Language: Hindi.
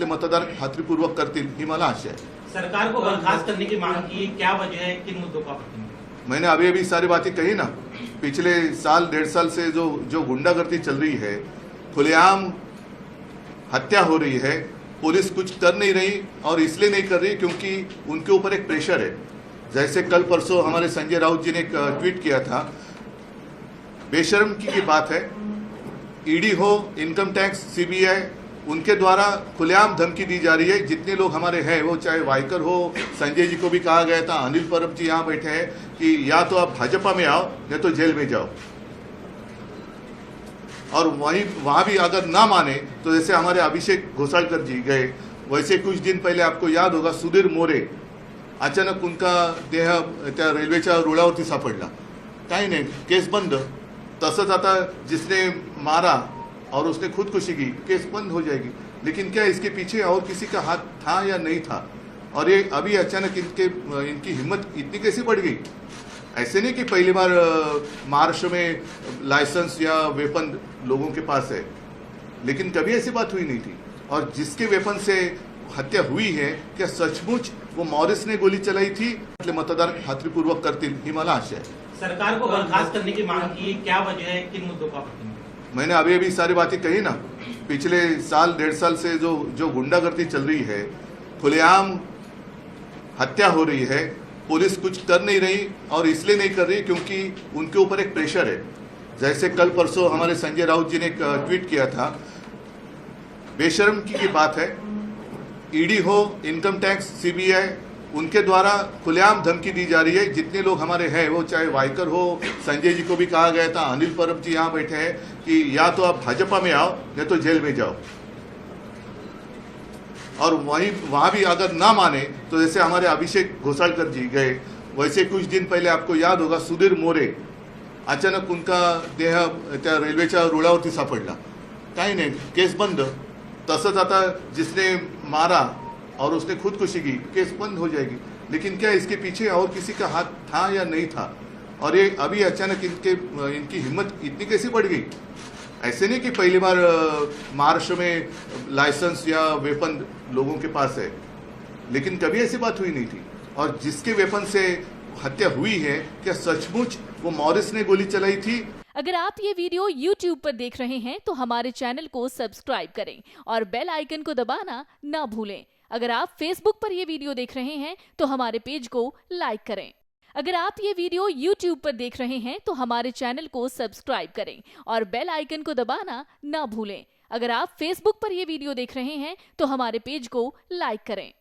आपले मतदार खात्रीपूर्वक करतील ही मला आशा है। सरकार को बर्खास्त करने की मांग की, क्या वजह है, किन मुद्दों का? मैंने अभी सारी बातें कही ना। पिछले साल 1.5 साल से जो गुंडागर्दी चल रही है, खुलेआम हत्या हो रही है, पुलिस कुछ कर नहीं रही और इसलिए नहीं कर रही क्योंकि उनके ऊपर एक प्रेशर है। जैसे कल परसों हमारे संजय राउत जी ने एक ट्वीट किया था, बेशर्म की बात है, ईडी हो, इनकम टैक्स, सीबीआई, उनके द्वारा खुलेआम धमकी दी जा रही है। जितने लोग हमारे हैं, वो चाहे वाइकर हो, संजय जी को भी कहा गया था, अनिल परब जी यहाँ बैठे हैं कि या तो आप भाजपा में आओ या तो जेल में जाओ। और वहां भी अगर ना माने तो जैसे हमारे अभिषेक घोसाळकर जी गए, वैसे कुछ दिन पहले आपको याद होगा सुधीर मोरे, अचानक उनका देह त्या रेल्वेच्या रुळावरती सापडला, काही नाही, केस बंद। तसंच आता जिसने मारा और उसने खुदकुशी की, केस बंद हो जाएगी। लेकिन क्या इसके पीछे और किसी का हाथ था या नहीं था? और ये अभी अचानक इनकी हिम्मत इतनी कैसे बढ़ गई? ऐसे नहीं कि पहली बार महाराष्ट्र में लाइसेंस या वेपन लोगों के पास है, लेकिन कभी ऐसी बात हुई नहीं थी। और जिसके वेपन से हत्या हुई है, क्या सचमुच वो मॉरिस ने गोली चलाई थी? मतदार खात्रीपूर्वक करतील ही मला आशा है। सरकार को बर्खास्त करने की मांग की, क्या वजह है, किन मुद्दों का? मैंने अभी सारी बातें कही ना। पिछले साल 1.5 साल से जो गुंडागर्दी चल रही है, खुलेआम हत्या हो रही है, पुलिस कुछ कर नहीं रही और इसलिए नहीं कर रही क्योंकि उनके ऊपर एक प्रेशर है। जैसे कल परसों हमारे संजय राउत जी ने एक ट्वीट किया था, बेशर्म की बात है, ईडी हो, इनकम टैक्स, सीबीआई, उनके द्वारा खुलेआम धमकी दी जा रही है। जितने लोग हमारे हैं, वो चाहे वाइकर हो, संजय जी को भी कहा गया था, अनिल परब जी यहाँ बैठे हैं कि या तो आप भाजपा में आओ या तो जेल में जाओ। और वहां भी अगर ना माने तो जैसे हमारे अभिषेक घोसाळकर जी गए, वैसे कुछ दिन पहले आपको याद होगा सुधीर मोरे, अचानक उनका देह त्या रेल्वेच्या रुळावरती सापडला, काही नाही, केस बंद। तसंच आता जिसने मारा और उसने खुदकुशी की, केस बंद हो जाएगी। लेकिन क्या इसके पीछे और किसी का हाथ था या नहीं था? और ये अभी अचानक इनकी हिम्मत इतनी कैसे बढ़ गई? ऐसे नहीं कि पहली बार महाराष्ट्र में लाइसेंस या वेपन लोगों के पास है, लेकिन कभी ऐसी बात हुई नहीं थी। और जिसके वेपन से हत्या हुई है, क्या सचमुच वो मॉरिस ने गोली चलाई थी? अगर आप ये वीडियो YouTube पर देख रहे हैं तो हमारे चैनल को सब्सक्राइब करें और बेल आइकन को दबाना ना भूलें। अगर आप Facebook पर ये वीडियो देख रहे हैं तो हमारे पेज को लाइक करें। अगर आप ये वीडियो YouTube पर देख रहे हैं तो हमारे चैनल को सब्सक्राइब करें और बेल आइकन को दबाना ना भूलें। अगर आप Facebook पर ये वीडियो देख रहे हैं तो हमारे पेज को लाइक करें।